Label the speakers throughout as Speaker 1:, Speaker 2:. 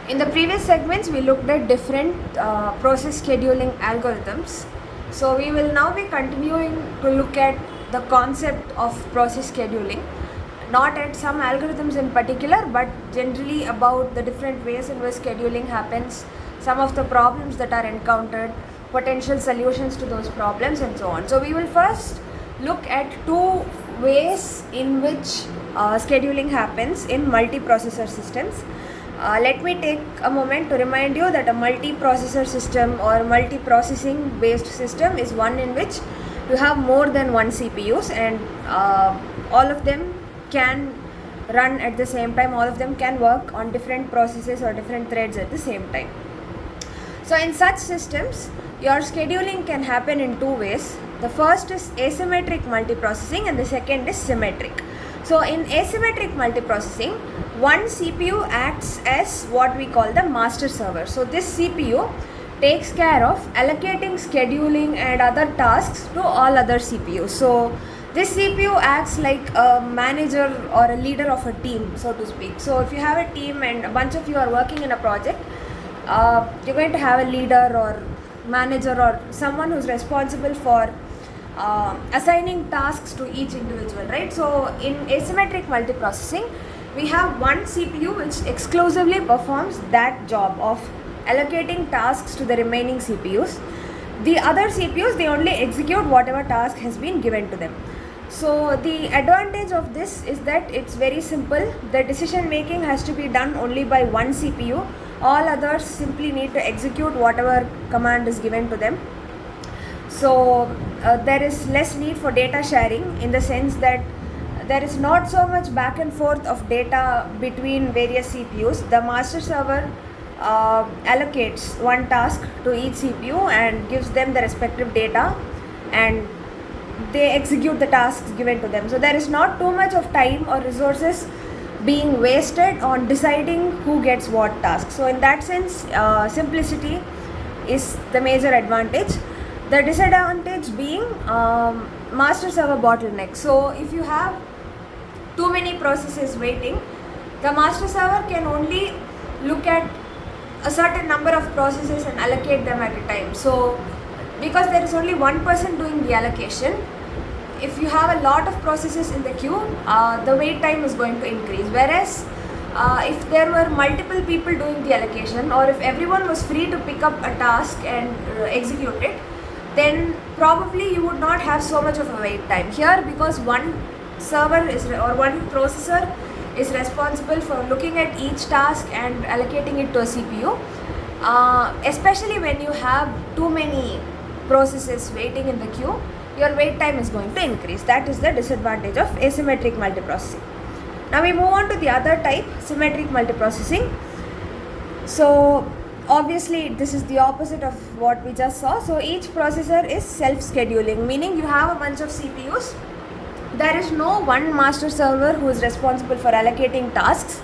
Speaker 1: In the previous segments, we looked at different process scheduling algorithms. So we will now be continuing to look at the concept of process scheduling, not at some algorithms in particular, but generally about the different ways in which scheduling happens, some of the problems that are encountered, potential solutions to those problems, and so on. So we will first look at two ways in which scheduling happens in multiprocessor systems. Let me take a moment to remind you that a multiprocessor system or multiprocessing based system is one in which you have more than one CPUs, and all of them can run at the same time, all of them can work on different processes or different threads at the same time. So in such systems, your scheduling can happen in two ways. The first is asymmetric multiprocessing and the second is symmetric. So in asymmetric multiprocessing, one CPU acts as what we call the master server. So this CPU takes care of allocating, scheduling and other tasks to all other CPUs. So this CPU acts like a manager or a leader of a team, so to speak. So if you have a team and a bunch of you are working in a project, you're going to have a leader or manager or someone who's responsible for assigning tasks to each individual, right? So in asymmetric multiprocessing, we have one CPU which exclusively performs that job of allocating tasks to the remaining CPUs. The other CPUs, they only execute whatever task has been given to them. So the advantage of this is that it's very simple. The decision making has to be done only by one CPU. All others simply need to execute whatever command is given to them. So there is less need for data sharing, in the sense that there is not so much back and forth of data between various CPUs. The master server allocates one task to each CPU and gives them the respective data, and they execute the tasks given to them. So there is not too much of time or resources being wasted on deciding who gets what task. So in that sense, simplicity is the major advantage. The disadvantage being master server bottleneck. So if you have too many processes waiting, the master server can only look at a certain number of processes and allocate them at a time. So because there is only one person doing the allocation, if you have a lot of processes in the queue, the wait time is going to increase. Whereas if there were multiple people doing the allocation, or if everyone was free to pick up a task and execute it, then probably you would not have so much of a wait time. Here, because one server is or one processor is responsible for looking at each task and allocating it to a CPU, especially when you have too many processes waiting in the queue, your wait time is going to increase. That is the disadvantage of asymmetric multiprocessing. Now we move on to the other type, symmetric multiprocessing. So obviously this is the opposite of what we just saw. So each processor is self-scheduling, meaning you have a bunch of CPUs. There is no one master server who is responsible for allocating tasks.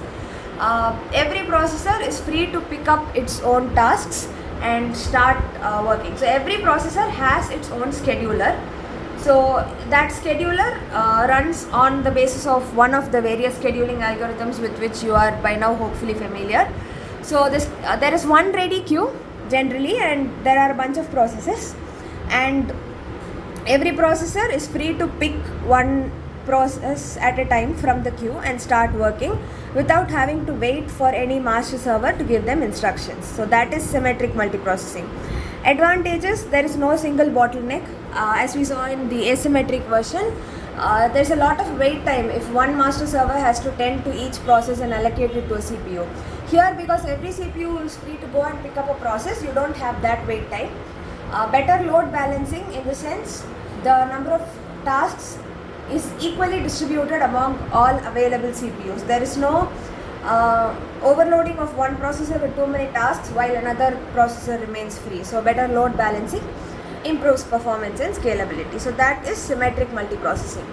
Speaker 1: Every processor is free to pick up its own tasks and start working. So every processor has its own scheduler. So that scheduler runs on the basis of one of the various scheduling algorithms with which you are by now hopefully familiar. So there is one ready queue generally, and there are a bunch of processes, and every processor is free to pick one process at a time from the queue and start working without having to wait for any master server to give them instructions. So that is symmetric multiprocessing. Advantages: there is no single bottleneck. As we saw in the asymmetric version, there's a lot of wait time if one master server has to tend to each process and allocate it to a CPU. Here, because every CPU is free to go and pick up a process, you don't have that wait time. Better load balancing, in the sense the number of tasks is equally distributed among all available CPUs. There is no overloading of one processor with too many tasks while another processor remains free. So better load balancing improves performance and scalability. So that is symmetric multiprocessing.